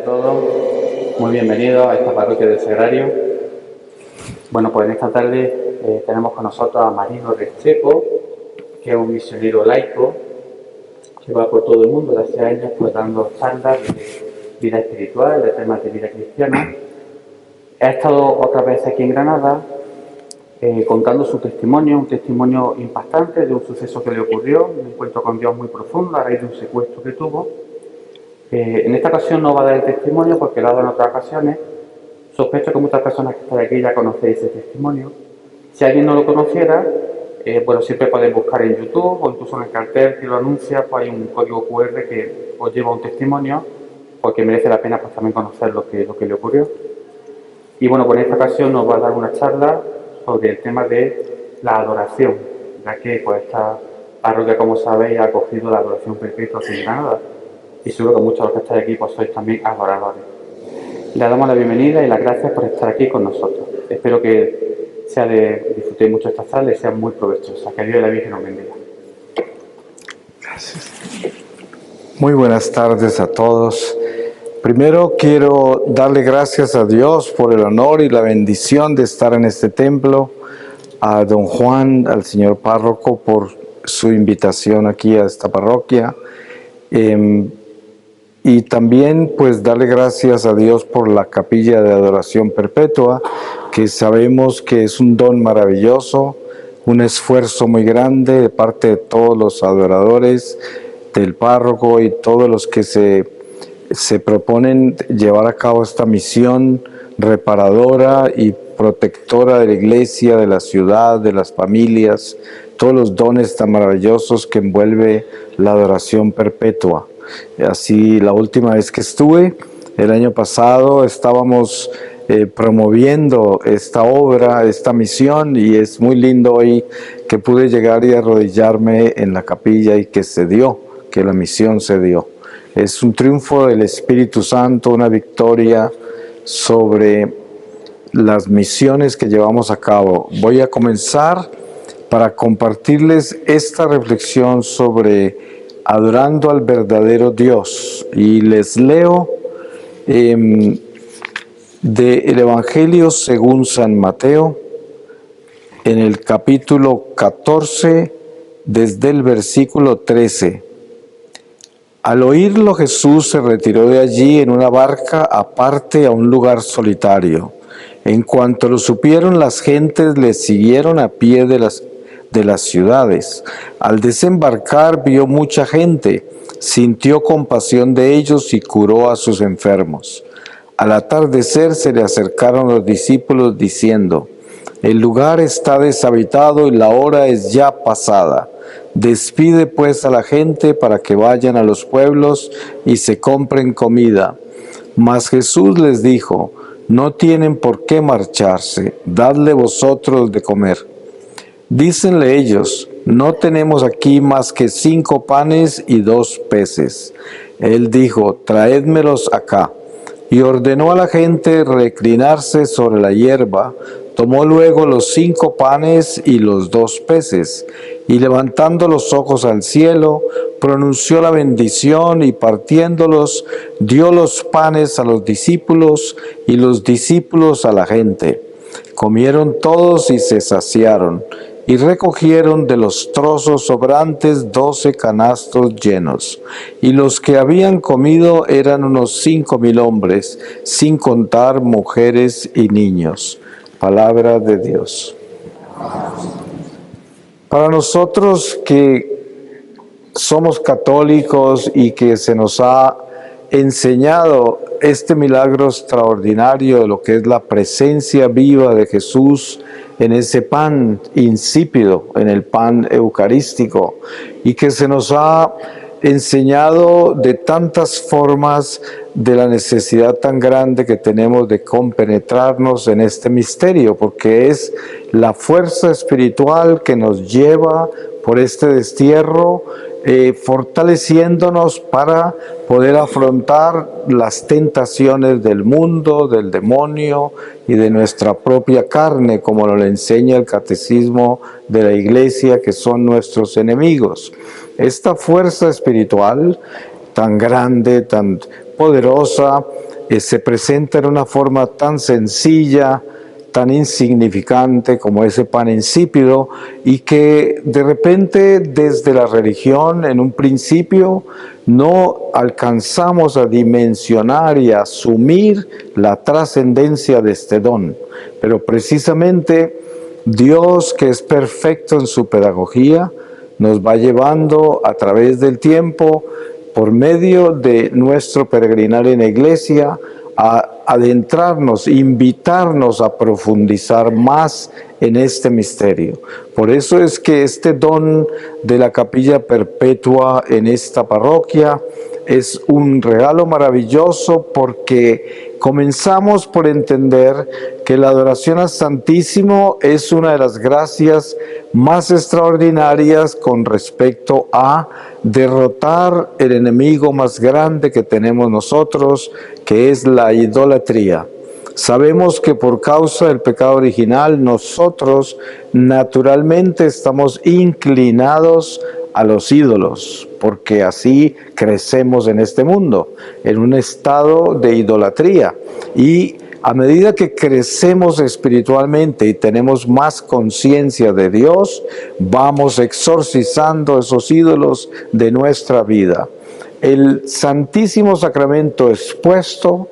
todos, muy bienvenidos a esta parroquia del Sagrario. Bueno, pues en esta tarde tenemos con nosotros a Marino Restrepo, que es un misionero laico que va por todo el mundo de hace años pues dando charlas de vida espiritual, de temas de vida cristiana. Ha estado otra vez aquí en Granada contando su testimonio, un testimonio impactante de un suceso que le ocurrió, un encuentro con Dios muy profundo a raíz de un secuestro que tuvo. En esta ocasión no va a dar el testimonio porque lo ha dado en otras ocasiones. Sospecho que muchas personas que están aquí ya conocéis ese testimonio. Si alguien no lo conociera, bueno, siempre podéis buscar en YouTube o incluso en el cartel que lo anuncia, pues hay un código QR que os lleva un testimonio, porque merece la pena pues también conocer lo que le ocurrió. Y bueno, pues en esta ocasión nos va a dar una charla sobre el tema de la adoración, ya que pues esta parroquia, como sabéis, ha acogido la adoración perpetua aquí en Granada. Y seguro que muchos de los que estáis aquí pues sois también adoradores. Le damos la bienvenida y las gracias por estar aquí con nosotros. Espero que disfrutéis mucho esta charla y sea muy provechosa. Que Dios y la Virgen nos bendiga. Gracias. Muy buenas tardes a todos. Primero quiero darle gracias a Dios por el honor y la bendición de estar en este templo, a don Juan, al señor párroco, por su invitación aquí a esta parroquia. Y también pues darle gracias a Dios por la capilla de adoración perpetua, que sabemos que es un don maravilloso, un esfuerzo muy grande de parte de todos los adoradores, del párroco y todos los que se proponen llevar a cabo esta misión reparadora y protectora de la iglesia, de la ciudad, de las familias, todos los dones tan maravillosos que envuelve la adoración perpetua. Así, la última vez que estuve, el año pasado, estábamos promoviendo esta obra, esta misión, y es muy lindo hoy que pude llegar y arrodillarme en la capilla y que se dio, que la misión se dio. Es un triunfo del Espíritu Santo, una victoria sobre las misiones que llevamos a cabo. Voy a comenzar para compartirles esta reflexión sobre adorando al verdadero Dios. Y les leo del Evangelio según San Mateo, en el capítulo 14, desde el versículo 13. Al oírlo, Jesús se retiró de allí en una barca aparte a un lugar solitario. En cuanto lo supieron, las gentes le siguieron a pie de las ciudades. Al desembarcar vio mucha gente, sintió compasión de ellos y curó a sus enfermos. Al atardecer se le acercaron los discípulos diciendo: el lugar está deshabitado y la hora es ya pasada. Despide pues a la gente para que vayan a los pueblos y se compren comida. Mas Jesús les dijo: no tienen por qué marcharse, dadle vosotros de comer. Dícenle ellos: no tenemos aquí más que 5 panes y 2 peces. Él dijo: traédmelos acá. Y ordenó a la gente reclinarse sobre la hierba. Tomó luego los 5 panes y los 2 peces, y levantando los ojos al cielo, pronunció la bendición, y partiéndolos, dio los panes a los discípulos, y los discípulos a la gente. Comieron todos y se saciaron, y recogieron de los trozos sobrantes 12 canastos llenos. Y los que habían comido eran unos 5,000 hombres, sin contar mujeres y niños. Palabra de Dios. Para nosotros que somos católicos y que se nos ha enseñado este milagro extraordinario de lo que es la presencia viva de Jesús en ese pan insípido, en el pan eucarístico, y que se nos ha enseñado de tantas formas de la necesidad tan grande que tenemos de compenetrarnos en este misterio, porque es la fuerza espiritual que nos lleva por este destierro, fortaleciéndonos para poder afrontar las tentaciones del mundo, del demonio y de nuestra propia carne, como lo enseña el catecismo de la Iglesia, que son nuestros enemigos. Esta fuerza espiritual tan grande, tan poderosa, se presenta en una forma tan sencilla, tan insignificante como ese pan insípido, y que de repente desde la religión en un principio no alcanzamos a dimensionar y a asumir la trascendencia de este don. Pero precisamente Dios, que es perfecto en su pedagogía, nos va llevando a través del tiempo, por medio de nuestro peregrinar en la iglesia, a adentrarnos, invitarnos a profundizar más en este misterio. Por eso es que este don de la capilla perpetua en esta parroquia es un regalo maravilloso, porque comenzamos por entender que la adoración al Santísimo es una de las gracias más extraordinarias con respecto a derrotar el enemigo más grande que tenemos nosotros, que es la idolatría. Sabemos que por causa del pecado original nosotros naturalmente estamos inclinados a los ídolos, porque así crecemos en este mundo, en un estado de idolatría. Y a medida que crecemos espiritualmente y tenemos más conciencia de Dios, vamos exorcizando esos ídolos de nuestra vida. El Santísimo Sacramento expuesto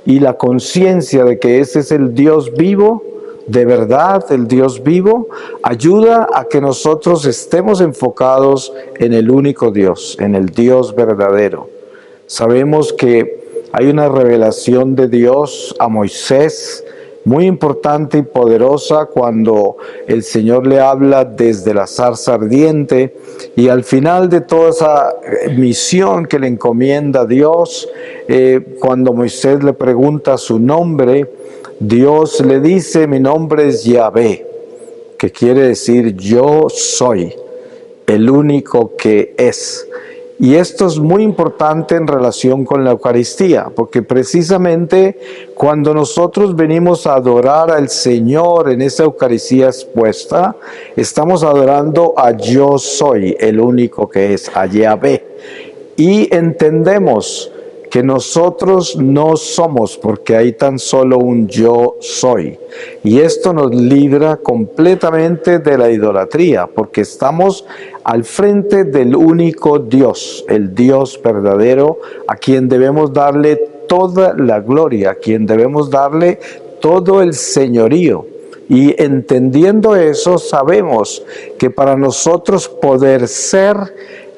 y la conciencia de que ese es el Dios vivo, de verdad, el Dios vivo, ayuda a que nosotros estemos enfocados en el único Dios, en el Dios verdadero. Sabemos que hay una revelación de Dios a Moisés muy importante y poderosa cuando el Señor le habla desde la zarza ardiente, y al final de toda esa misión que le encomienda Dios, cuando Moisés le pregunta su nombre, Dios le dice: mi nombre es Yahvé, que quiere decir yo soy, el único que es. Y esto es muy importante en relación con la Eucaristía, porque precisamente cuando nosotros venimos a adorar al Señor en esa Eucaristía expuesta, estamos adorando a yo soy, el único que es, a Yahvé. Y entendemos que nosotros no somos, porque hay tan solo un yo soy. Y esto nos libra completamente de la idolatría, porque estamos al frente del único Dios, el Dios verdadero, a quien debemos darle toda la gloria, a quien debemos darle todo el señorío. Y entendiendo eso, sabemos que para nosotros poder ser,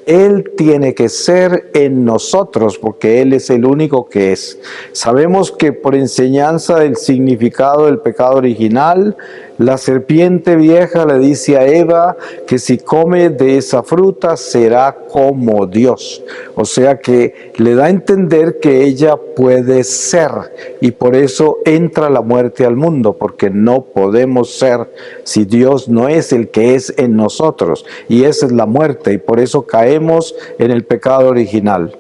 Él tiene que ser en nosotros, porque Él es el único que es. Sabemos que por enseñanza del significado del pecado original, la serpiente vieja le dice a Eva que si come de esa fruta será como Dios. O sea que le da a entender que ella puede ser, y por eso entra la muerte al mundo, porque no podemos ser si Dios no es el que es en nosotros, y esa es la muerte, y por eso caemos en el pecado original.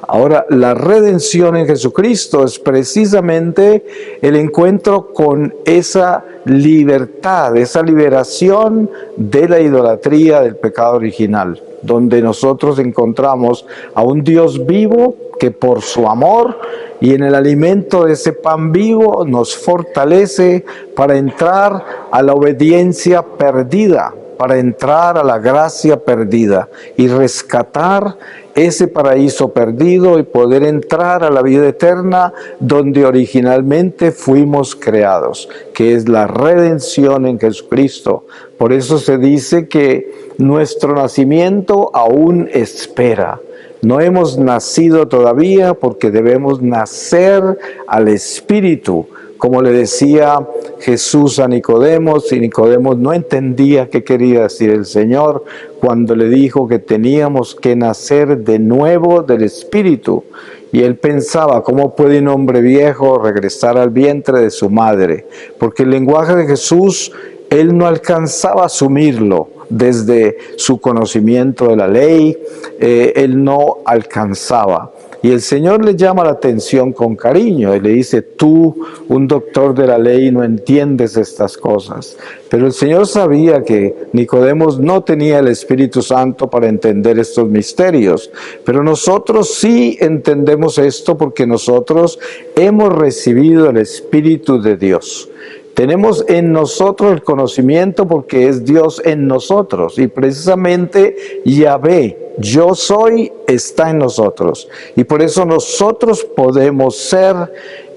Ahora, la redención en Jesucristo es precisamente el encuentro con esa libertad, esa liberación de la idolatría del pecado original, donde nosotros encontramos a un Dios vivo que por su amor y en el alimento de ese pan vivo nos fortalece para entrar a la obediencia perdida, para entrar a la gracia perdida y rescatar ese paraíso perdido y poder entrar a la vida eterna donde originalmente fuimos creados, que es la redención en Jesucristo. Por eso se dice que nuestro nacimiento aún espera. No hemos nacido todavía porque debemos nacer al Espíritu, como le decía Jesús a Nicodemos, y Nicodemos no entendía qué quería decir el Señor cuando le dijo que teníamos que nacer de nuevo del Espíritu. Y él pensaba, ¿cómo puede un hombre viejo regresar al vientre de su madre? Porque el lenguaje de Jesús, él no alcanzaba a asumirlo desde su conocimiento de la ley, él no alcanzaba. Y el Señor le llama la atención con cariño y le dice, tú, un doctor de la ley, no entiendes estas cosas. Pero el Señor sabía que Nicodemo no tenía el Espíritu Santo para entender estos misterios. Pero nosotros sí entendemos esto porque nosotros hemos recibido el Espíritu de Dios. Tenemos en nosotros el conocimiento porque es Dios en nosotros. Y precisamente Yahvé, yo soy, está en nosotros. Y por eso nosotros podemos ser.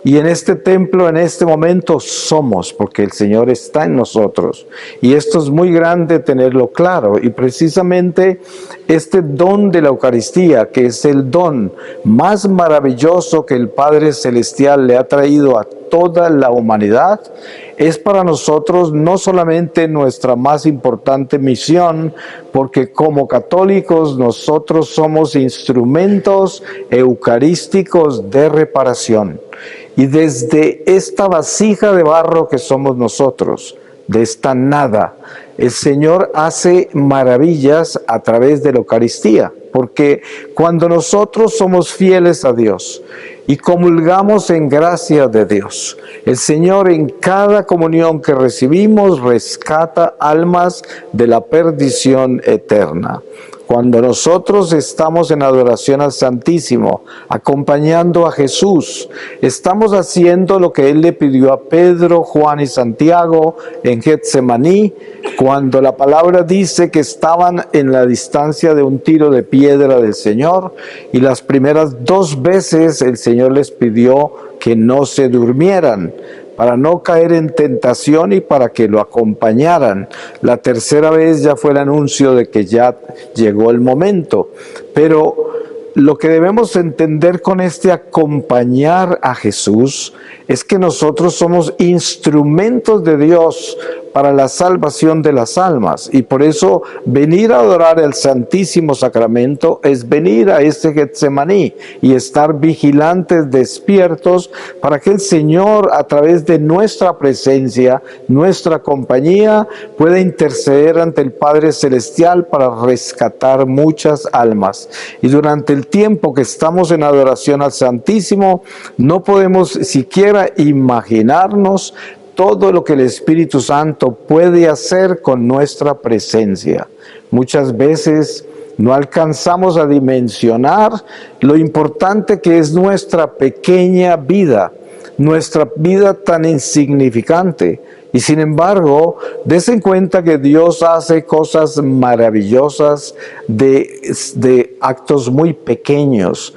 Y en este templo, en este momento, somos, porque el Señor está en nosotros. Y esto es muy grande tenerlo claro. Y precisamente este don de la Eucaristía, que es el don más maravilloso que el Padre Celestial le ha traído a toda la humanidad, es para nosotros no solamente nuestra más importante misión, porque como católicos nosotros somos instrumentos eucarísticos de reparación. Y desde esta vasija de barro que somos nosotros, de esta nada, el Señor hace maravillas a través de la Eucaristía, porque cuando nosotros somos fieles a Dios y comulgamos en gracia de Dios, el Señor en cada comunión que recibimos rescata almas de la perdición eterna. Cuando nosotros estamos en adoración al Santísimo, acompañando a Jesús, estamos haciendo lo que Él le pidió a Pedro, Juan y Santiago en Getsemaní, cuando la palabra dice que estaban en la distancia de un tiro de piedra del Señor, y las primeras 2 veces el Señor les pidió que no se durmieran, para no caer en tentación y para que lo acompañaran. La tercera vez ya fue el anuncio de que ya llegó el momento. Pero lo que debemos entender con este acompañar a Jesús es que nosotros somos instrumentos de Dios para la salvación de las almas, y por eso venir a adorar el Santísimo Sacramento es venir a este Getsemaní y estar vigilantes, despiertos, para que el Señor, a través de nuestra presencia, nuestra compañía, pueda interceder ante el Padre Celestial para rescatar muchas almas. Y durante el tiempo que estamos en adoración al Santísimo, no podemos siquiera imaginarnos todo lo que el Espíritu Santo puede hacer con nuestra presencia. Muchas veces no alcanzamos a dimensionar lo importante que es nuestra pequeña vida tan insignificante. Y sin embargo, des en cuenta que Dios hace cosas maravillosas de actos muy pequeños.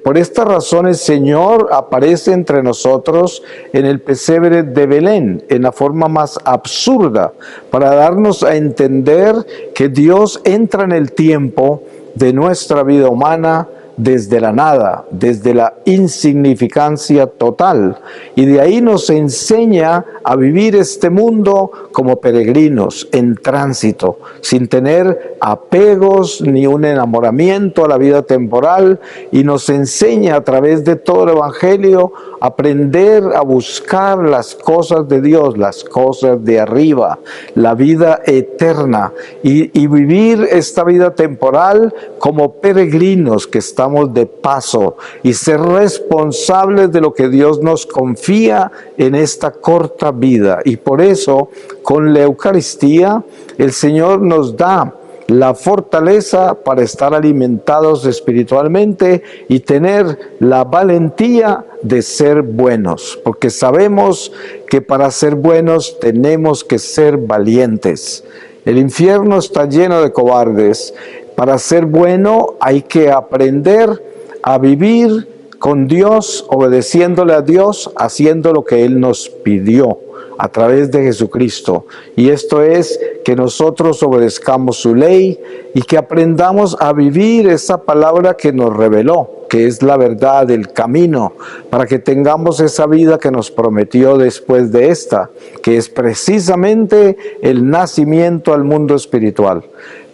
Por esta razón el Señor aparece entre nosotros en el pesebre de Belén, en la forma más absurda, para darnos a entender que Dios entra en el tiempo de nuestra vida humana, desde la nada, desde la insignificancia total. Y de ahí nos enseña a vivir este mundo como peregrinos, en tránsito, sin tener apegos ni un enamoramiento a la vida temporal, y nos enseña a través de todo el Evangelio a aprender a buscar las cosas de Dios, las cosas de arriba, la vida eterna, y vivir esta vida temporal como peregrinos que estamos de paso, y ser responsables de lo que Dios nos confía en esta corta vida. Y por eso, con la Eucaristía, el Señor nos da la fortaleza para estar alimentados espiritualmente y tener la valentía de ser buenos, porque sabemos que para ser buenos tenemos que ser valientes. El infierno está lleno de cobardes. Para ser bueno hay que aprender a vivir con Dios, obedeciéndole a Dios, haciendo lo que Él nos pidió a través de Jesucristo. Y esto es que nosotros obedezcamos su ley y que aprendamos a vivir esa palabra que nos reveló, que es la verdad, el camino, para que tengamos esa vida que nos prometió después de esta, que es precisamente el nacimiento al mundo espiritual.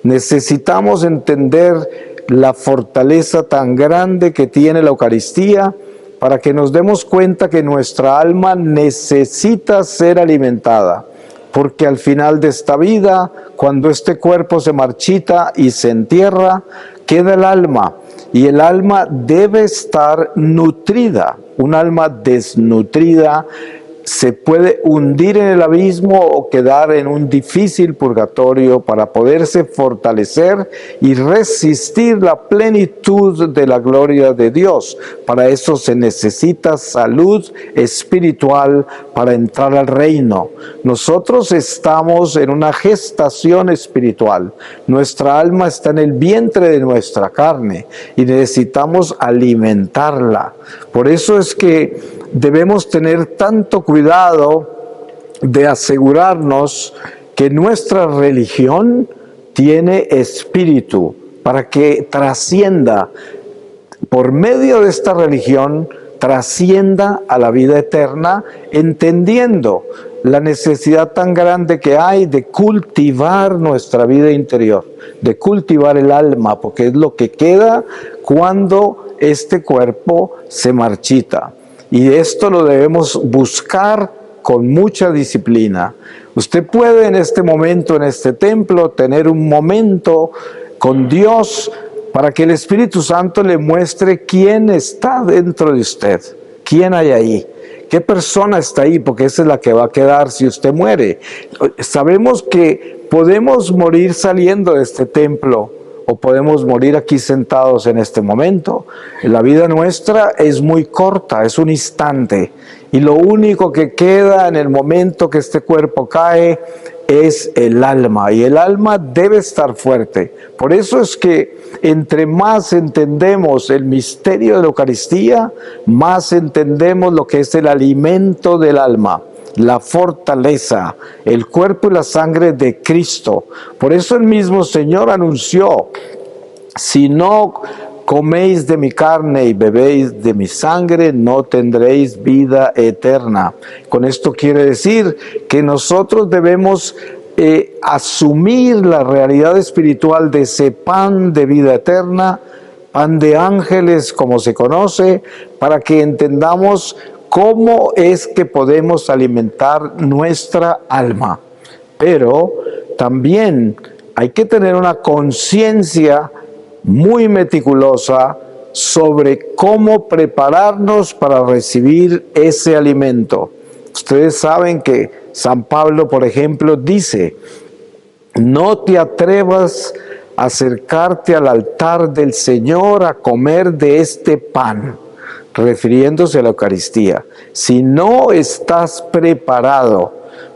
Necesitamos entender la fortaleza tan grande que tiene la Eucaristía para que nos demos cuenta que nuestra alma necesita ser alimentada, porque al final de esta vida, cuando este cuerpo se marchita y se entierra, queda el alma, y el alma debe estar nutrida. Un alma desnutrida se puede hundir en el abismo o quedar en un difícil purgatorio para poderse fortalecer y resistir la plenitud de la gloria de Dios. Para eso se necesita salud espiritual para entrar al reino. Nosotros estamos en una gestación espiritual. Nuestra alma está en el vientre de nuestra carne y necesitamos alimentarla. Por eso es que debemos tener tanto cuidado de asegurarnos que nuestra religión tiene espíritu para que trascienda, por medio de esta religión, trascienda a la vida eterna, entendiendo la necesidad tan grande que hay de cultivar nuestra vida interior, de cultivar el alma, porque es lo que queda cuando este cuerpo se marchita. Y esto lo debemos buscar con mucha disciplina. Usted puede en este momento, en este templo, tener un momento con Dios para que el Espíritu Santo le muestre quién está dentro de usted, quién hay ahí, qué persona está ahí, porque esa es la que va a quedar si usted muere. Sabemos que podemos morir saliendo de este templo, o podemos morir aquí sentados en este momento. La vida nuestra es muy corta, es un instante, y lo único que queda en el momento que este cuerpo cae es el alma, y el alma debe estar fuerte. Por eso es que entre más entendemos el misterio de la Eucaristía, más entendemos lo que es el alimento del alma, la fortaleza, el cuerpo y la sangre de Cristo. Por eso el mismo Señor anunció: si no coméis de mi carne y bebéis de mi sangre, no tendréis vida eterna. Con esto quiere decir que nosotros debemos asumir la realidad espiritual de ese pan de vida eterna, pan de ángeles como se conoce, para que entendamos cómo es que podemos alimentar nuestra alma. Pero también hay que tener una conciencia muy meticulosa sobre cómo prepararnos para recibir ese alimento. Ustedes saben que San Pablo, por ejemplo, dice: no te atrevas a acercarte al altar del Señor a comer de este pan, refiriéndose a la Eucaristía, si no estás preparado,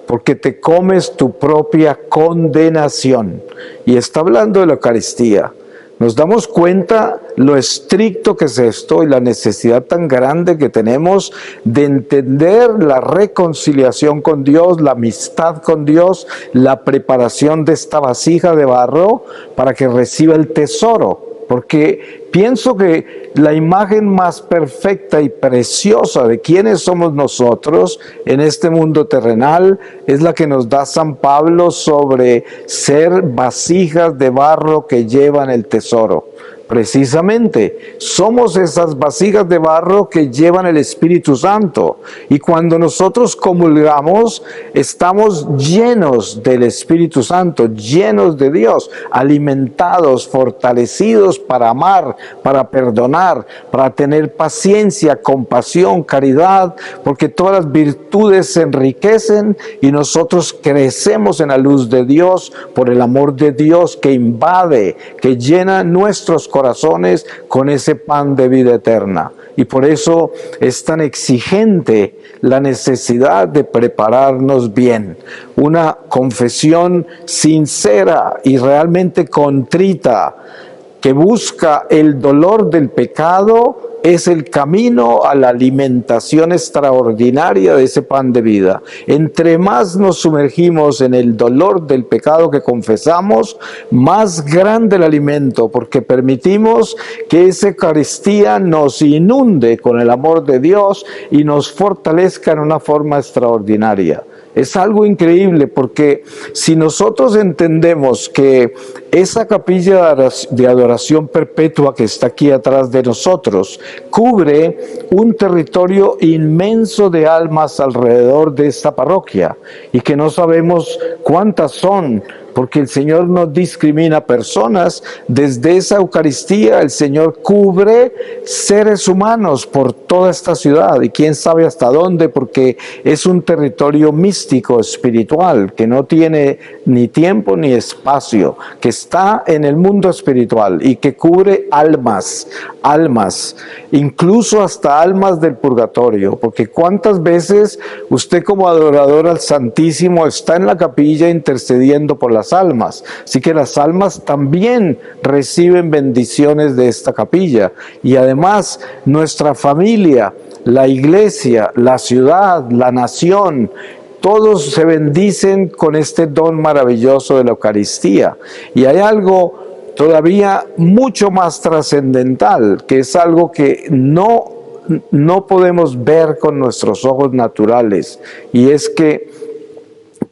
porque te comes tu propia condenación. Y está hablando de la Eucaristía. Nos damos cuenta lo estricto que es esto y la necesidad tan grande que tenemos de entender la reconciliación con Dios, la amistad con Dios, la preparación de esta vasija de barro para que reciba el tesoro. Porque pienso que la imagen más perfecta y preciosa de quiénes somos nosotros en este mundo terrenal es la que nos da San Pablo sobre ser vasijas de barro que llevan el tesoro. Precisamente, somos esas vasijas de barro que llevan el Espíritu Santo. Y cuando nosotros comulgamos, estamos llenos del Espíritu Santo, llenos de Dios, alimentados, fortalecidos para amar, para perdonar, para tener paciencia, compasión, caridad, porque todas las virtudes se enriquecen y nosotros crecemos en la luz de Dios por el amor de Dios que invade, que llena nuestros corazones con ese pan de vida eterna. Y por eso es tan exigente la necesidad de prepararnos bien. Una confesión sincera y realmente contrita que busca el dolor del pecado es el camino a la alimentación extraordinaria de ese pan de vida. Entre más nos sumergimos en el dolor del pecado que confesamos, más grande el alimento, porque permitimos que esa Eucaristía nos inunde con el amor de Dios y nos fortalezca en una forma extraordinaria. Es algo increíble, porque si nosotros entendemos que esa capilla de adoración perpetua que está aquí atrás de nosotros cubre un territorio inmenso de almas alrededor de esta parroquia y que no sabemos cuántas son, porque el Señor no discrimina personas. Desde esa Eucaristía el Señor cubre seres humanos por toda esta ciudad, y quién sabe hasta dónde, porque es un territorio místico, espiritual, que no tiene ni tiempo ni espacio, que está en el mundo espiritual y que cubre almas, incluso hasta almas del purgatorio, porque cuántas veces usted como adorador al Santísimo está en la capilla intercediendo por las almas. Así que las almas también reciben bendiciones de esta capilla, y además nuestra familia, la iglesia, la ciudad, la nación, todos se bendicen con este don maravilloso de la Eucaristía. Y hay algo todavía mucho más trascendental, que es algo que no podemos ver con nuestros ojos naturales, y es que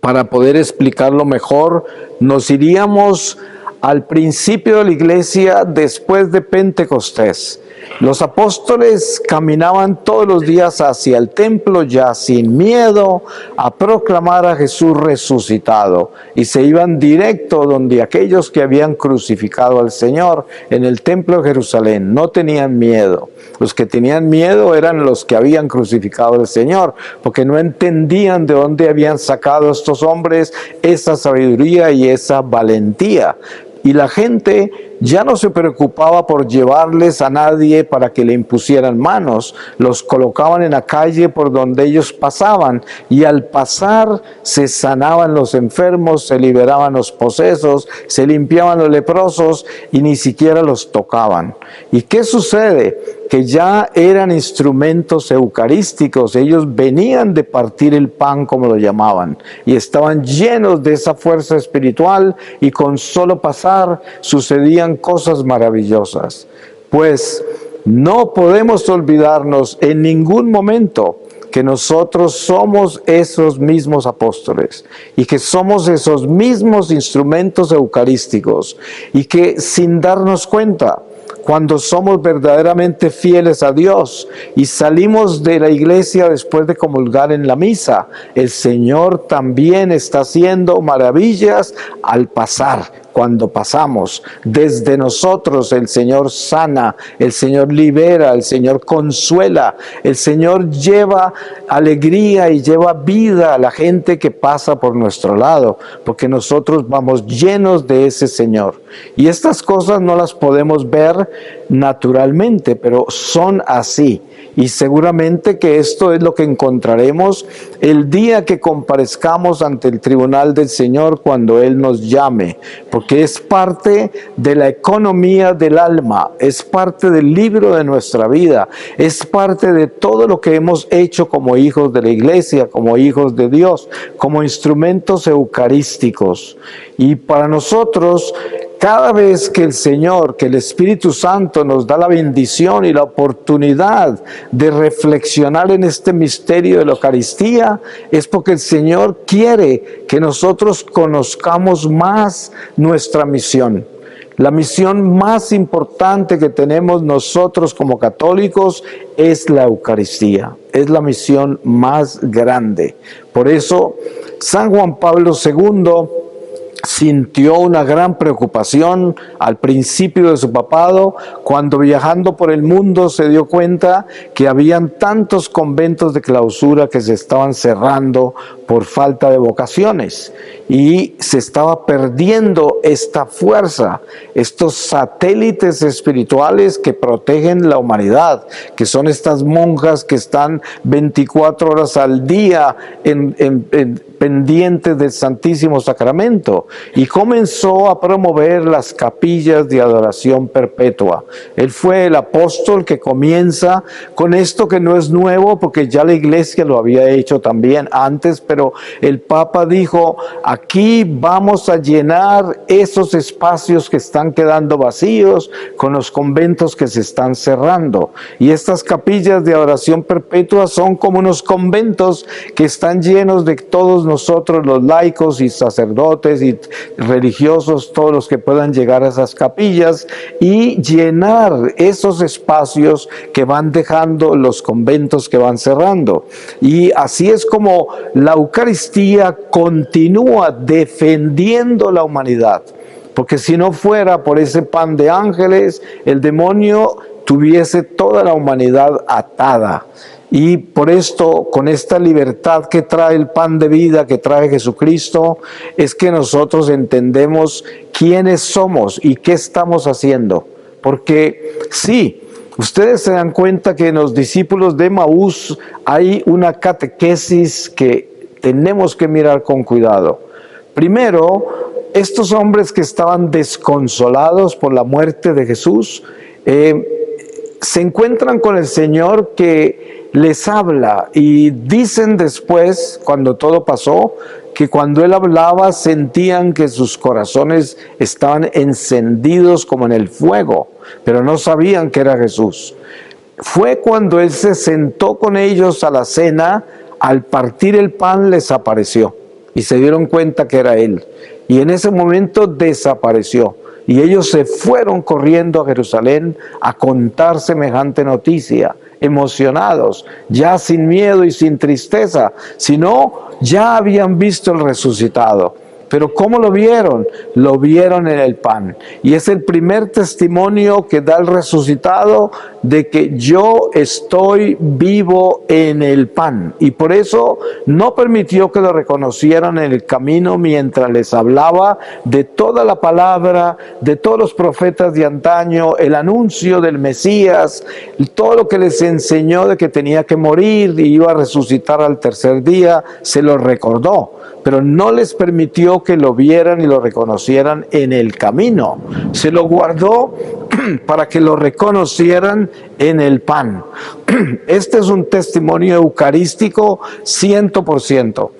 para poder explicarlo mejor, nos iríamos al principio de la iglesia después de Pentecostés. Los apóstoles caminaban todos los días hacia el templo ya sin miedo a proclamar a Jesús resucitado, y se iban directo donde aquellos que habían crucificado al Señor en el templo de Jerusalén. No tenían miedo. Los que tenían miedo eran los que habían crucificado al Señor, porque no entendían de dónde habían sacado estos hombres esa sabiduría y esa valentía. Y la gente ya no se preocupaba por llevarles a nadie para que le impusieran manos. Los colocaban en la calle por donde ellos pasaban, y al pasar se sanaban los enfermos, se liberaban los posesos, se limpiaban los leprosos, y ni siquiera los tocaban. ¿Y qué sucede? Que ya eran instrumentos eucarísticos. Ellos venían de partir el pan, como lo llamaban, y estaban llenos de esa fuerza espiritual, y con solo pasar sucedían cosas maravillosas. Pues no podemos olvidarnos en ningún momento que nosotros somos esos mismos apóstoles, y que somos esos mismos instrumentos eucarísticos, y que sin darnos cuenta, cuando somos verdaderamente fieles a Dios y salimos de la iglesia después de comulgar en la misa, el Señor también está haciendo maravillas al pasar. Cuando pasamos, desde nosotros el Señor sana, el Señor libera, el Señor consuela, el Señor lleva alegría y lleva vida a la gente que pasa por nuestro lado, porque nosotros vamos llenos de ese Señor. Y estas cosas no las podemos ver naturalmente, pero son así. Y seguramente que esto es lo que encontraremos el día que comparezcamos ante el tribunal del Señor, cuando Él nos llame, porque es parte de la economía del alma, es parte del libro de nuestra vida, es parte de todo lo que hemos hecho como hijos de la iglesia, como hijos de Dios, como instrumentos eucarísticos. Y para nosotros, cada vez que el Señor, que el Espíritu Santo nos da la bendición y la oportunidad de reflexionar en este misterio de la Eucaristía, es porque el Señor quiere que nosotros conozcamos más nuestra misión. La misión más importante que tenemos nosotros como católicos es la Eucaristía. Es la misión más grande. Por eso, San Juan Pablo II sintió una gran preocupación al principio de su papado, cuando viajando por el mundo se dio cuenta que habían tantos conventos de clausura que se estaban cerrando por falta de vocaciones, y se estaba perdiendo esta fuerza, estos satélites espirituales que protegen la humanidad, que son estas monjas que están 24 horas al día pendientes del Santísimo Sacramento, y comenzó a promover las capillas de adoración perpetua. Él fue el apóstol que comienza con esto, que no es nuevo, porque ya la iglesia lo había hecho también antes, pero el Papa dijo: aquí vamos a llenar esos espacios que están quedando vacíos con los conventos que se están cerrando. Y estas capillas de adoración perpetua son como unos conventos que están llenos de todos nosotros los laicos y sacerdotes y religiosos, todos los que puedan llegar a esas capillas y llenar esos espacios que van dejando los conventos que van cerrando. Y así es como la Eucaristía continúa defendiendo la humanidad. Porque si no fuera por ese pan de ángeles, el demonio tuviese toda la humanidad atada. Y por esto, con esta libertad que trae el pan de vida, que trae Jesucristo, es que nosotros entendemos quiénes somos y qué estamos haciendo. Porque sí, ustedes se dan cuenta que en los discípulos de Emaús hay una catequesis que tenemos que mirar con cuidado. Primero, estos hombres que estaban desconsolados por la muerte de Jesús, se encuentran con el Señor que les habla y dicen después, cuando todo pasó, que cuando Él hablaba sentían que sus corazones estaban encendidos como en el fuego, pero no sabían que era Jesús. Fue cuando Él se sentó con ellos a la cena, al partir el pan les apareció y se dieron cuenta que era Él. Y en ese momento desapareció. Y ellos se fueron corriendo a Jerusalén a contar semejante noticia, emocionados, ya sin miedo y sin tristeza, sino ya habían visto el resucitado. Pero ¿cómo lo vieron? Lo vieron en el pan. Y es el primer testimonio que da el resucitado de que yo estoy vivo en el pan. Y por eso no permitió que lo reconocieran en el camino mientras les hablaba de toda la palabra, de todos los profetas de antaño, el anuncio del Mesías, todo lo que les enseñó de que tenía que morir y iba a resucitar al tercer día, se lo recordó. Pero no les permitió que lo vieran y lo reconocieran en el camino. Se lo guardó para que lo reconocieran en el pan. Este es un testimonio eucarístico 100%.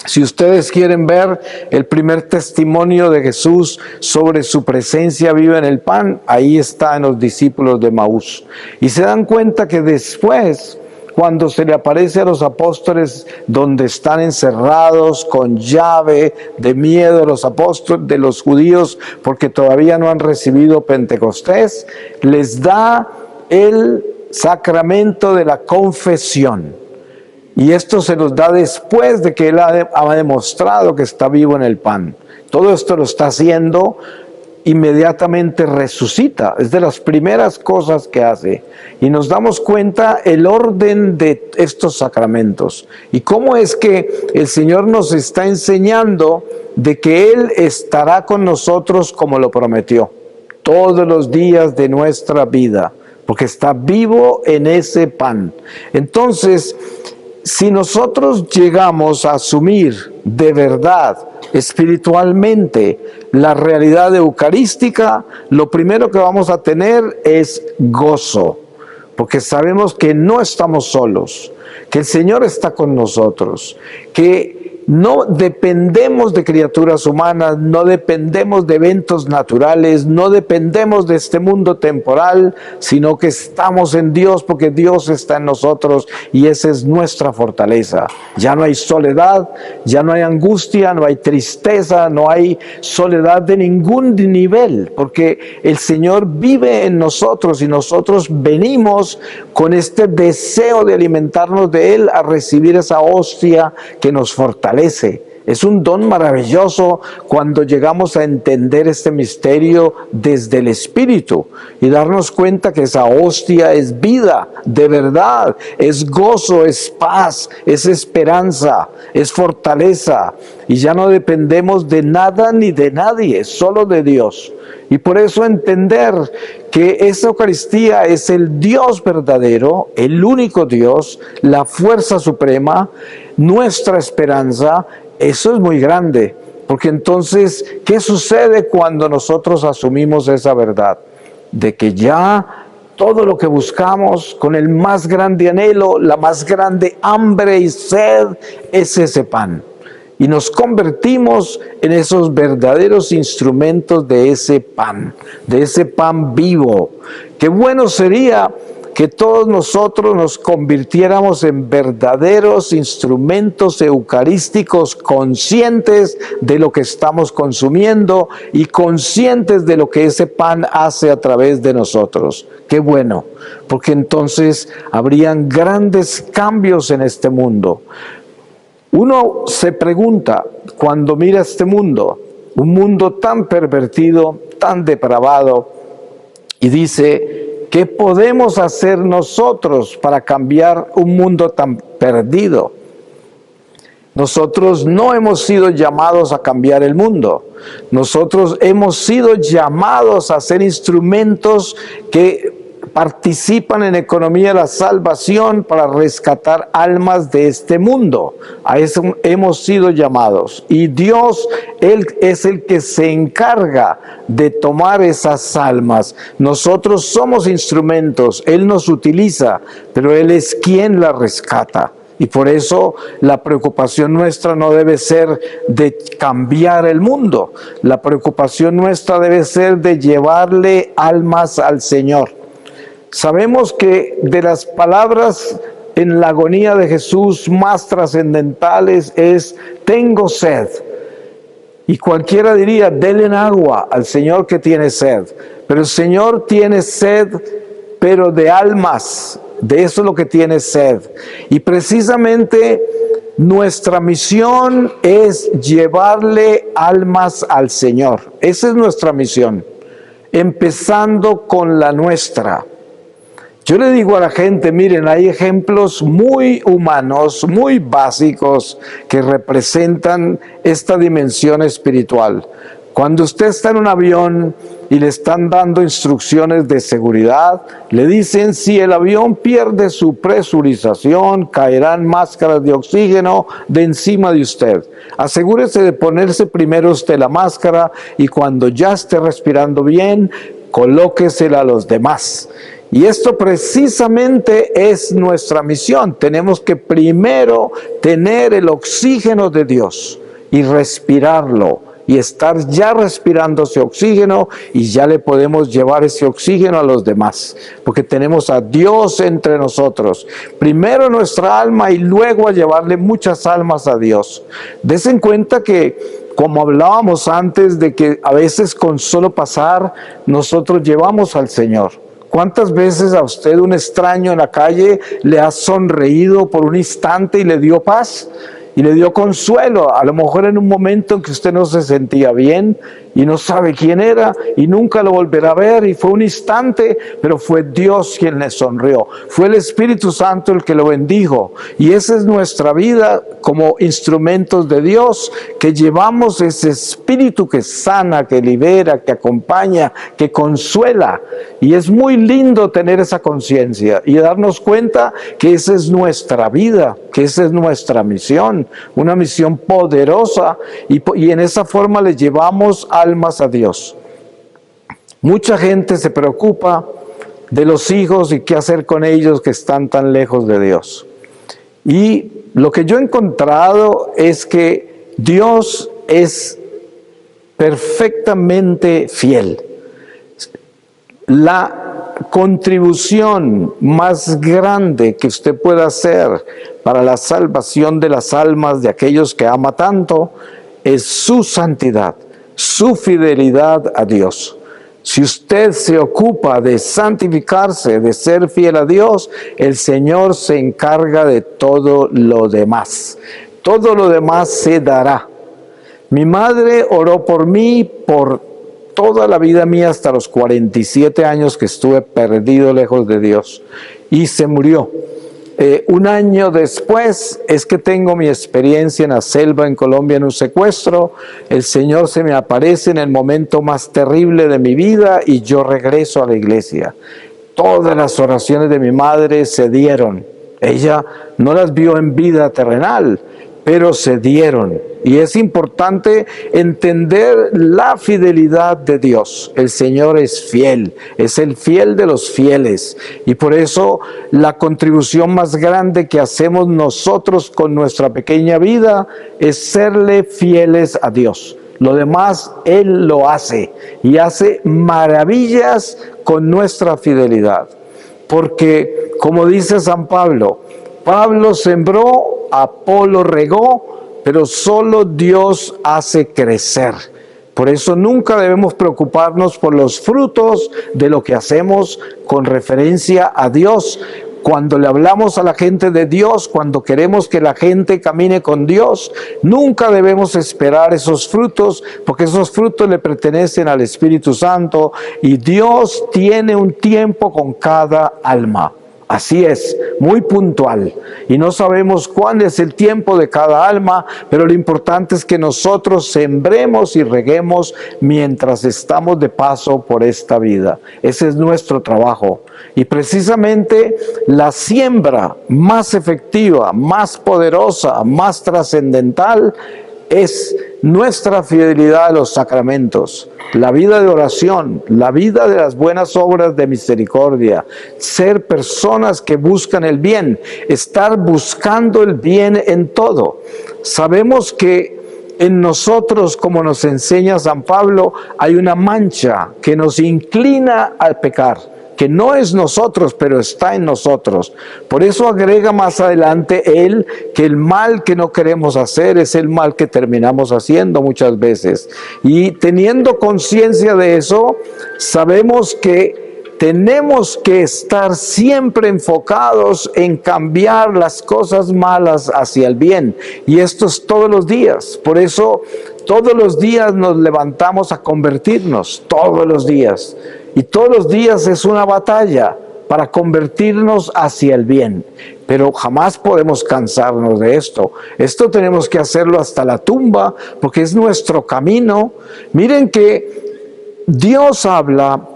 Si ustedes quieren ver el primer testimonio de Jesús sobre su presencia viva en el pan, ahí está en los discípulos de Emaús. Y se dan cuenta que después, cuando se le aparece a los apóstoles donde están encerrados con llave de miedo los apóstoles de los judíos porque todavía no han recibido Pentecostés, les da el sacramento de la confesión. Y esto se los da después de que Él ha demostrado que está vivo en el pan. Todo esto lo está haciendo, inmediatamente resucita. Es de las primeras cosas que hace. Y nos damos cuenta el orden de estos sacramentos. Y cómo es que el Señor nos está enseñando de que Él estará con nosotros como lo prometió. Todos los días de nuestra vida. Porque está vivo en ese pan. Entonces, si nosotros llegamos a asumir de verdad, espiritualmente, la realidad eucarística, lo primero que vamos a tener es gozo, porque sabemos que no estamos solos, que el Señor está con nosotros, que no dependemos de criaturas humanas, no dependemos de eventos naturales, no dependemos de este mundo temporal, sino que estamos en Dios porque Dios está en nosotros y esa es nuestra fortaleza. Ya no hay soledad, ya no hay angustia, no hay tristeza, no hay soledad de ningún nivel, porque el Señor vive en nosotros y nosotros venimos con este deseo de alimentarnos de Él a recibir esa hostia que nos fortalece. Es un don maravilloso cuando llegamos a entender este misterio desde el Espíritu y darnos cuenta que esa hostia es vida, de verdad, es gozo, es paz, es esperanza, es fortaleza y ya no dependemos de nada ni de nadie, solo de Dios. Y por eso entender que esa Eucaristía es el Dios verdadero, el único Dios, la fuerza suprema, nuestra esperanza, eso es muy grande. Porque entonces, ¿qué sucede cuando nosotros asumimos esa verdad? De que ya todo lo que buscamos con el más grande anhelo, la más grande hambre y sed, es ese pan. Y nos convertimos en esos verdaderos instrumentos de ese pan vivo. Qué bueno sería que todos nosotros nos convirtiéramos en verdaderos instrumentos eucarísticos conscientes de lo que estamos consumiendo y conscientes de lo que ese pan hace a través de nosotros. Qué bueno, porque entonces habrían grandes cambios en este mundo. Uno se pregunta cuando mira este mundo, un mundo tan pervertido, tan depravado, y dice, ¿qué podemos hacer nosotros para cambiar un mundo tan perdido? Nosotros no hemos sido llamados a cambiar el mundo. Nosotros hemos sido llamados a ser instrumentos que participan en economía de la salvación para rescatar almas de este mundo. A eso hemos sido llamados. Y Dios, Él es el que se encarga de tomar esas almas. Nosotros somos instrumentos, Él nos utiliza, pero Él es quien las rescata. Y por eso la preocupación nuestra no debe ser de cambiar el mundo. La preocupación nuestra debe ser de llevarle almas al Señor. Sabemos que de las palabras en la agonía de Jesús más trascendentales es, tengo sed. Y cualquiera diría, denle agua al Señor que tiene sed. Pero el Señor tiene sed, pero de almas. De eso es lo que tiene sed. Y precisamente nuestra misión es llevarle almas al Señor. Esa es nuestra misión. Empezando con la nuestra. Yo le digo a la gente, miren, hay ejemplos muy humanos, muy básicos, que representan esta dimensión espiritual. Cuando usted está en un avión y le están dando instrucciones de seguridad, le dicen, si el avión pierde su presurización, caerán máscaras de oxígeno de encima de usted. Asegúrese de ponerse primero usted la máscara y cuando ya esté respirando bien, colóquesela a los demás. Y esto precisamente es nuestra misión. Tenemos que primero tener el oxígeno de Dios y respirarlo y estar ya respirando ese oxígeno y ya le podemos llevar ese oxígeno a los demás, porque tenemos a Dios entre nosotros. Primero nuestra alma y luego a llevarle muchas almas a Dios. Des en cuenta que, como hablábamos antes, de que a veces con solo pasar nosotros llevamos al Señor. ¿Cuántas veces a usted un extraño en la calle le ha sonreído por un instante y le dio paz? Y le dio consuelo, a lo mejor en un momento en que usted no se sentía bien y no sabe quién era y nunca lo volverá a ver y fue un instante, pero fue Dios quien le sonrió, fue el Espíritu Santo el que lo bendijo. Y esa es nuestra vida como instrumentos de Dios, que llevamos ese Espíritu que sana, que libera, que acompaña, que consuela. Y es muy lindo tener esa conciencia y darnos cuenta que esa es nuestra vida, que esa es nuestra misión, una misión poderosa, y en esa forma le llevamos almas a Dios. Mucha gente se preocupa de los hijos y qué hacer con ellos que están tan lejos de Dios. Y lo que yo he encontrado es que Dios es perfectamente fiel. La contribución más grande que usted pueda hacer para la salvación de las almas de aquellos que ama tanto es su santidad, su fidelidad a Dios. Si usted se ocupa de santificarse, de ser fiel a Dios, el Señor se encarga de todo lo demás. Todo lo demás se dará. Mi madre oró por mí por toda la vida mía hasta los 47 años que estuve perdido lejos de Dios y se murió. Un año después es que tengo mi experiencia en la selva en Colombia en un secuestro. El Señor se me aparece en el momento más terrible de mi vida y yo regreso a la iglesia. Todas las oraciones de mi madre se dieron. Ella no las vio en vida terrenal, pero se dieron. Y es importante entender la fidelidad de Dios. El Señor es fiel, es el fiel de los fieles. Y por eso la contribución más grande que hacemos nosotros con nuestra pequeña vida es serle fieles a Dios. Lo demás Él lo hace y hace maravillas con nuestra fidelidad. Porque, como dice San Pablo, Pablo sembró, Apolo regó, pero solo Dios hace crecer. Por eso nunca debemos preocuparnos por los frutos de lo que hacemos con referencia a Dios. Cuando le hablamos a la gente de Dios, cuando queremos que la gente camine con Dios, nunca debemos esperar esos frutos, porque esos frutos le pertenecen al Espíritu Santo y Dios tiene un tiempo con cada alma. Así es, muy puntual. Y no sabemos cuál es el tiempo de cada alma, pero lo importante es que nosotros sembremos y reguemos mientras estamos de paso por esta vida. Ese es nuestro trabajo. Y precisamente la siembra más efectiva, más poderosa, más trascendental es nuestra fidelidad a los sacramentos, la vida de oración, la vida de las buenas obras de misericordia, ser personas que buscan el bien, estar buscando el bien en todo. Sabemos que en nosotros, como nos enseña San Pablo, hay una mancha que nos inclina al pecar, que no es nosotros, pero está en nosotros. Por eso agrega más adelante él que el mal que no queremos hacer es el mal que terminamos haciendo muchas veces. Y teniendo conciencia de eso, sabemos que tenemos que estar siempre enfocados en cambiar las cosas malas hacia el bien. Y esto es todos los días. Por eso todos los días nos levantamos a convertirnos, todos los días. Y todos los días es una batalla para convertirnos hacia el bien. Pero jamás podemos cansarnos de esto. Esto tenemos que hacerlo hasta la tumba, porque es nuestro camino. Miren que Dios habla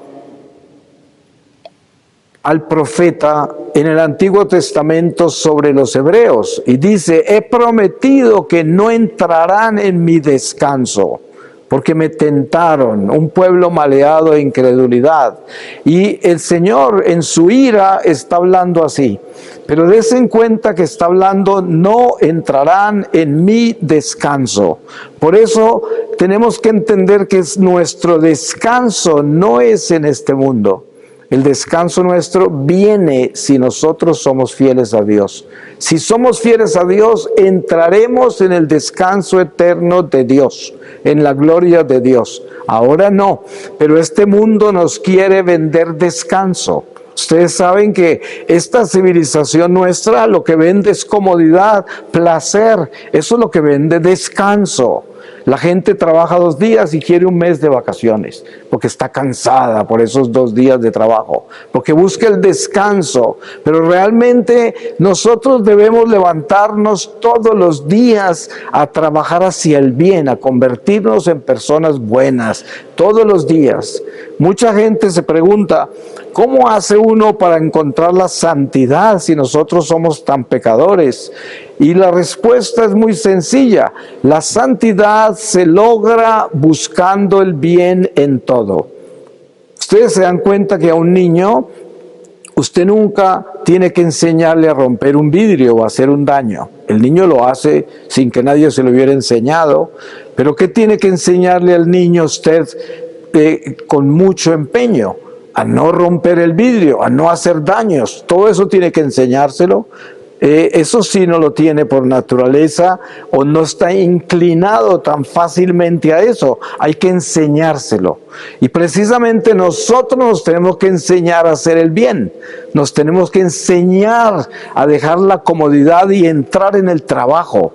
al profeta en el Antiguo Testamento sobre los hebreos y dice: he prometido que no entrarán en mi descanso, porque me tentaron, un pueblo maleado de incredulidad. Y el Señor en su ira está hablando así. Pero des en cuenta que está hablando: no entrarán en mi descanso. Por eso tenemos que entender que nuestro descanso no es en este mundo. El descanso nuestro viene si nosotros somos fieles a Dios. Si somos fieles a Dios, entraremos en el descanso eterno de Dios, en la gloria de Dios. Ahora no, pero este mundo nos quiere vender descanso. Ustedes saben que esta civilización nuestra lo que vende es comodidad, placer. Eso es lo que vende descanso. La gente trabaja 2 días y quiere un mes de vacaciones, porque está cansada por esos 2 días de trabajo, porque busca el descanso. Pero realmente nosotros debemos levantarnos todos los días a trabajar hacia el bien, a convertirnos en personas buenas, todos los días. Mucha gente se pregunta: ¿cómo hace uno para encontrar la santidad si nosotros somos tan pecadores? Y la respuesta es muy sencilla: la santidad se logra buscando el bien en todo. Ustedes se dan cuenta que a un niño usted nunca tiene que enseñarle a romper un vidrio o a hacer un daño. El niño lo hace sin que nadie se lo hubiera enseñado. Pero ¿qué tiene que enseñarle al niño usted con mucho empeño? A no romper el vidrio, a no hacer daños. Todo eso tiene que enseñárselo. Eso sí no lo tiene por naturaleza o no está inclinado tan fácilmente a eso. Hay que enseñárselo. Y precisamente nosotros nos tenemos que enseñar a hacer el bien. Nos tenemos que enseñar a dejar la comodidad y entrar en el trabajo.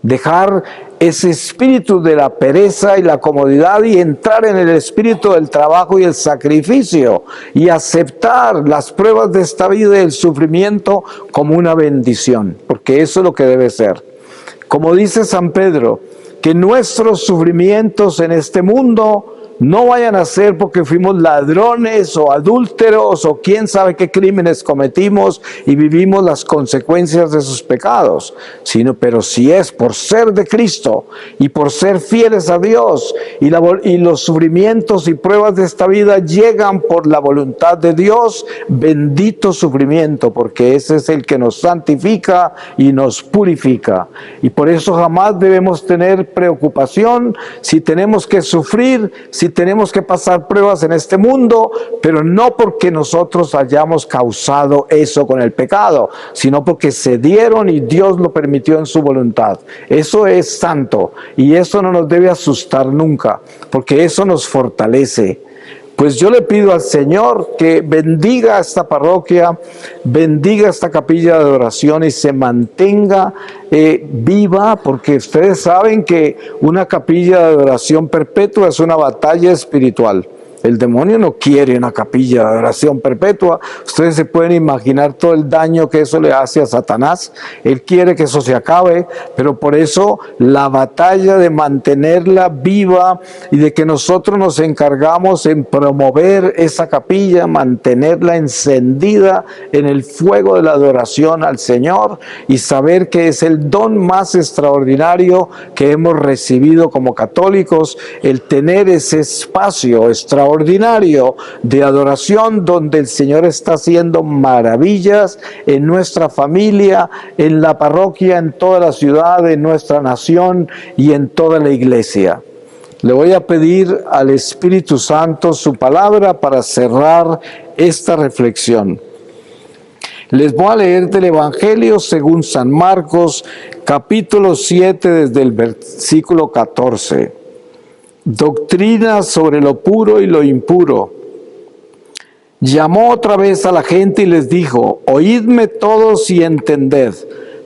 Dejar ese espíritu de la pereza y la comodidad y entrar en el espíritu del trabajo y el sacrificio y aceptar las pruebas de esta vida y el sufrimiento como una bendición, porque eso es lo que debe ser. Como dice San Pedro, que nuestros sufrimientos en este mundo no vayan a ser porque fuimos ladrones o adúlteros o quién sabe qué crímenes cometimos y vivimos las consecuencias de sus pecados, pero si es por ser de Cristo y por ser fieles a Dios y los sufrimientos y pruebas de esta vida llegan por la voluntad de Dios, bendito sufrimiento, porque ese es el que nos santifica y nos purifica. Y por eso jamás debemos tener preocupación si tenemos que sufrir, si si tenemos que pasar pruebas en este mundo, pero no porque nosotros hayamos causado eso con el pecado, sino porque se dieron y Dios lo permitió en su voluntad. Eso es santo y eso no nos debe asustar nunca, porque eso nos fortalece. Pues yo le pido al Señor que bendiga esta parroquia, bendiga esta capilla de adoración y se mantenga viva, porque ustedes saben que una capilla de adoración perpetua es una batalla espiritual. El demonio no quiere una capilla de adoración perpetua. Ustedes se pueden imaginar todo el daño que eso le hace a Satanás. Él quiere que eso se acabe, pero por eso la batalla de mantenerla viva y de que nosotros nos encargamos en promover esa capilla, mantenerla encendida en el fuego de la adoración al Señor y saber que es el don más extraordinario que hemos recibido como católicos, el tener ese espacio extraordinario de adoración donde el Señor está haciendo maravillas en nuestra familia, en la parroquia, en toda la ciudad, en nuestra nación y en toda la iglesia. Le voy a pedir al Espíritu Santo su palabra para cerrar esta reflexión. Les voy a leer del Evangelio según San Marcos, capítulo 7, desde el versículo 14. Doctrina sobre lo puro y lo impuro. Llamó otra vez a la gente y les dijo: oídme todos y entended.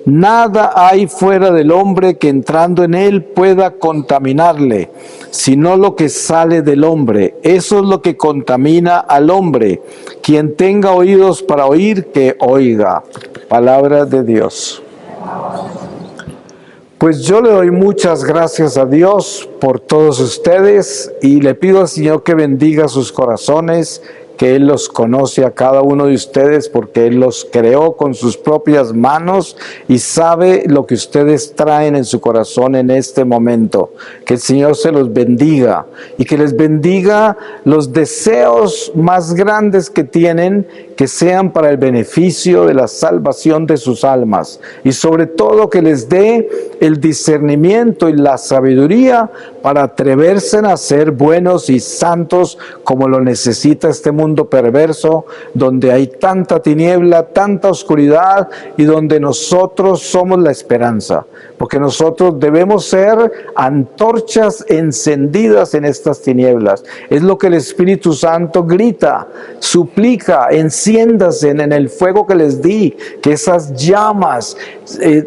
Nada hay fuera del hombre que entrando en él pueda contaminarle, sino lo que sale del hombre. Eso es lo que contamina al hombre. Quien tenga oídos para oír, que oiga. Palabra de Dios. Pues yo le doy muchas gracias a Dios por todos ustedes y le pido al Señor que bendiga sus corazones, que Él los conoce a cada uno de ustedes porque Él los creó con sus propias manos y sabe lo que ustedes traen en su corazón en este momento. Que el Señor se los bendiga y que les bendiga los deseos más grandes que tienen, que sean para el beneficio de la salvación de sus almas y sobre todo que les dé el discernimiento y la sabiduría para atreverse a ser buenos y santos como lo necesita este mundo perverso, donde hay tanta tiniebla, tanta oscuridad y donde nosotros somos la esperanza, porque nosotros debemos ser antorchas encendidas en estas tinieblas. Es lo que el Espíritu Santo grita, suplica: enciéndase en el fuego que les di, que esas llamas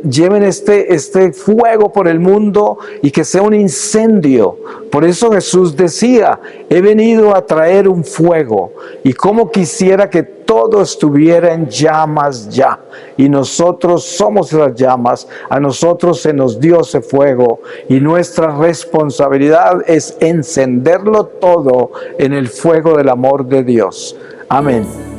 lleven este fuego por el mundo y que sea un incendio. Por eso Jesús decía: he venido a traer un fuego, y cómo quisiera que todo estuviera en llamas ya, y nosotros somos las llamas, a nosotros se nos dio ese fuego, y nuestra responsabilidad es encenderlo todo en el fuego del amor de Dios. Amén.